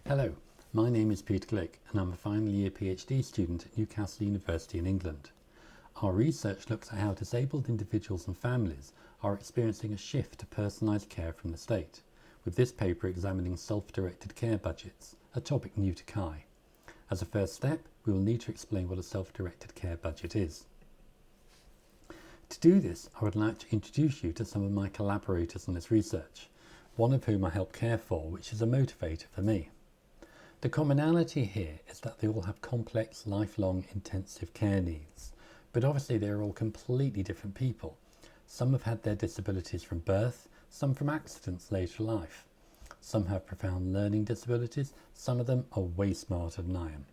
Hello, my name is Peter Glick and I'm a final year PhD student at Newcastle University in England. Our research looks at how disabled individuals and families are experiencing a shift to personalised care from the state, with this paper examining self-directed care budgets, a topic new to CHI. As a first step, we will need to explain what a self-directed care budget is. To do this, I would like to introduce you to some of my collaborators on this research, one of whom I help care for, which is a motivator for me. The commonality here is that they all have complex, lifelong, intensive care needs, but obviously they are all completely different people. Some have had their disabilities from birth, some from accidents later in life. Some have profound learning disabilities, some of them are way smarter than I am.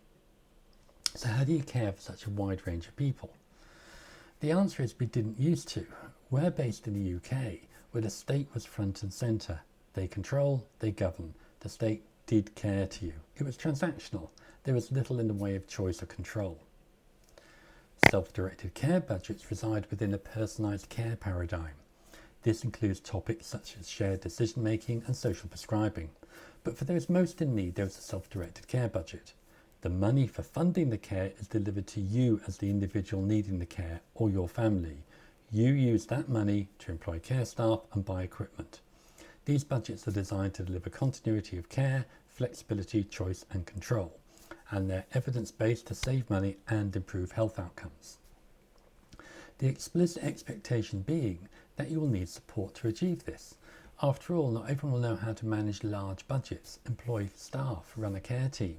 So how do you care for such a wide range of people? The answer is we didn't used to. We're based in the UK, where the state was front and centre. They control, they govern. The state did care to you. It was transactional. There was little in the way of choice or control. Self-directed care budgets reside within a personalised care paradigm. This includes topics such as shared decision making and social prescribing. But for those most in need, there is a self-directed care budget. The money for funding the care is delivered to you as the individual needing the care or your family. You use that money to employ care staff and buy equipment. These budgets are designed to deliver continuity of care, flexibility, choice and control, and they're evidence-based to save money and improve health outcomes. The explicit expectation being that you will need support to achieve this. After all, not everyone will know how to manage large budgets, employ staff, run a care team.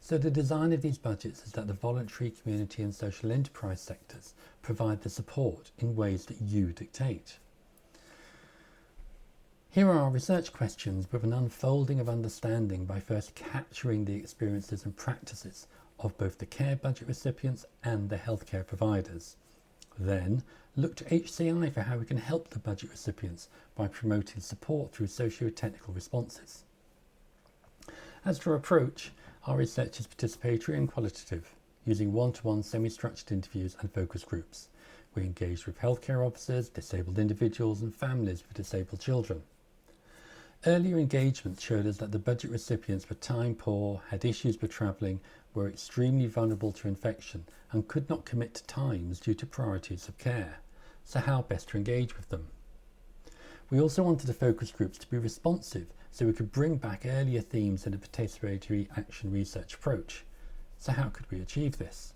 So the design of these budgets is that the voluntary, community and social enterprise sectors provide the support in ways that you dictate. Here are our research questions with an unfolding of understanding by first capturing the experiences and practices of both the care budget recipients and the healthcare providers. Then look to HCI for how we can help the budget recipients by promoting support through socio-technical responses. As for approach, our research is participatory and qualitative, using one-to-one semi-structured interviews and focus groups. We engaged with healthcare officers, disabled individuals and families with disabled children. Earlier engagements showed us that the budget recipients were time poor, had issues with travelling, were extremely vulnerable to infection and could not commit to times due to priorities of care. So how best to engage with them? We also wanted the focus groups to be responsive so we could bring back earlier themes in a participatory action research approach. So how could we achieve this?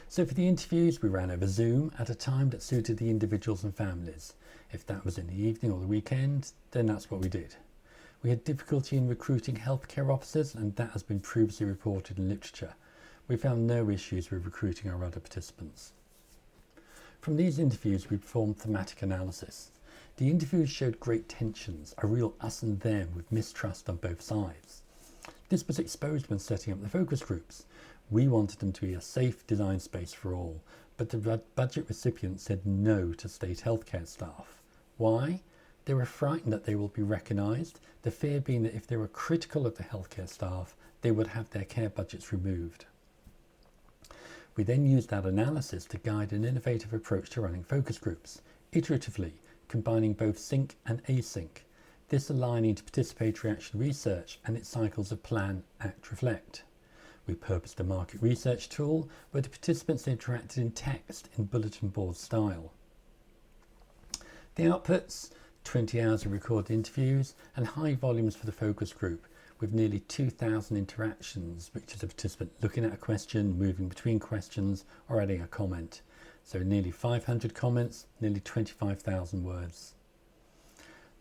So for the interviews, we ran over Zoom at a time that suited the individuals and families. If that was in the evening or the weekend, then that's what we did. We had difficulty in recruiting healthcare officers, and that has been previously reported in literature. We found no issues with recruiting our other participants. From these interviews, we performed thematic analysis. The interviews showed great tensions, a real us and them with mistrust on both sides. This was exposed when setting up the focus groups. We wanted them to be a safe design space for all, but the budget recipients said no to state healthcare staff. Why? They were frightened that they will be recognised, the fear being that if they were critical of the healthcare staff, they would have their care budgets removed. We then used that analysis to guide an innovative approach to running focus groups, iteratively, combining both sync and async, this aligning to participatory action research and its cycles of plan, act, reflect. We purposed a market research tool where the participants interacted in text in bulletin board style. The outputs, 20 hours of recorded interviews and high volumes for the focus group with nearly 2,000 interactions, which is a participant looking at a question, moving between questions or adding a comment. So nearly 500 comments, nearly 25,000 words.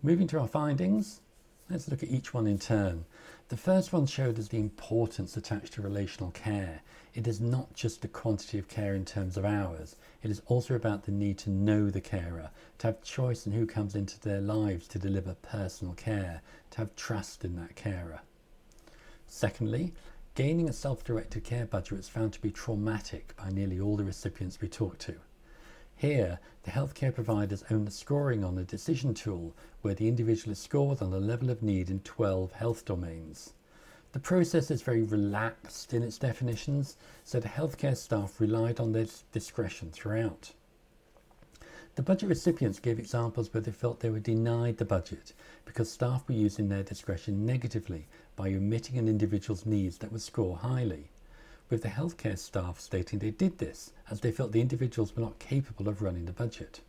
Moving to our findings, let's look at each one in turn. The first one showed us the importance attached to relational care. It is not just the quantity of care in terms of hours. It is also about the need to know the carer, to have choice in who comes into their lives to deliver personal care, to have trust in that carer. Secondly, gaining a self-directed care budget was found to be traumatic by nearly all the recipients we talked to. Here, the healthcare providers own the scoring on a decision tool where the individual is scored on the level of need in 12 health domains. The process is very relaxed in its definitions, so the healthcare staff relied on their discretion throughout. The budget recipients gave examples where they felt they were denied the budget because staff were using their discretion negatively by omitting an individual's needs that would score highly, with the healthcare staff stating they did this as they felt the individuals were not capable of running the budget.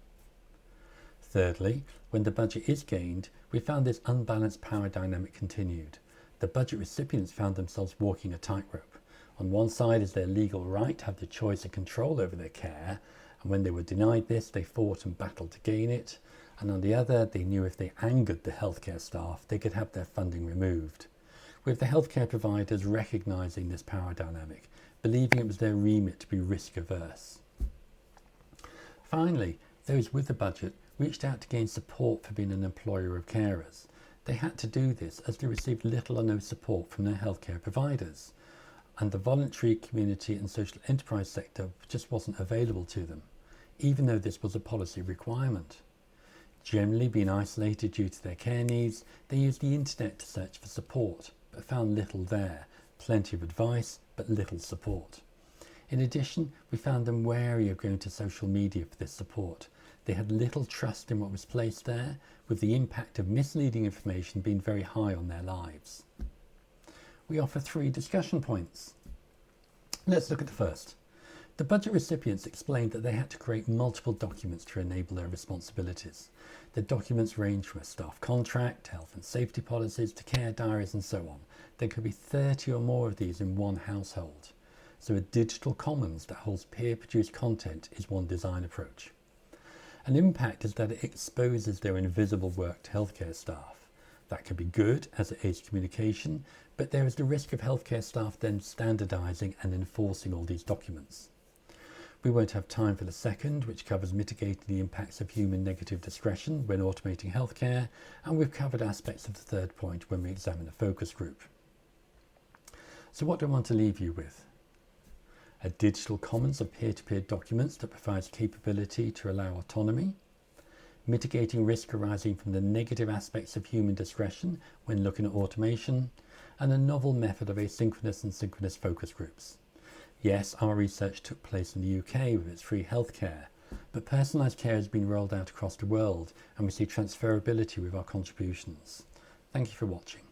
Thirdly, when the budget is gained, we found this unbalanced power dynamic continued. The budget recipients found themselves walking a tightrope. On one side is their legal right to have the choice and control over their care, and when they were denied this, they fought and battled to gain it. And on the other, they knew if they angered the healthcare staff, they could have their funding removed. With the healthcare providers recognising this power dynamic, believing it was their remit to be risk averse. Finally, those with the budget reached out to gain support for being an employer of carers. They had to do this as they received little or no support from their healthcare providers, and the voluntary, community and social enterprise sector just wasn't available to them, even though this was a policy requirement. Generally being isolated due to their care needs, they used the internet to search for support, but found little there, plenty of advice, but little support. In addition, we found them wary of going to social media for this support. They had little trust in what was placed there, with the impact of misleading information being very high on their lives. We offer 3 discussion points. Let's look at the first. The budget recipients explained that they had to create multiple documents to enable their responsibilities. The documents range from a staff contract, health and safety policies, to care diaries and so on. There could be 30 or more of these in one household. So a digital commons that holds peer-produced content is one design approach. An impact is that it exposes their invisible work to healthcare staff. That can be good as it aids communication, but there is the risk of healthcare staff then standardising and enforcing all these documents. We won't have time for the second, which covers mitigating the impacts of human negative discretion when automating healthcare, and we've covered aspects of the third point when we examine a focus group. So what do I want to leave you with? A digital commons of peer-to-peer documents that provides capability to allow autonomy, mitigating risk arising from the negative aspects of human discretion when looking at automation, and a novel method of asynchronous and synchronous focus groups. Yes, our research took place in the UK with its free healthcare, but personalised care has been rolled out across the world, and we see transferability with our contributions. Thank you for watching.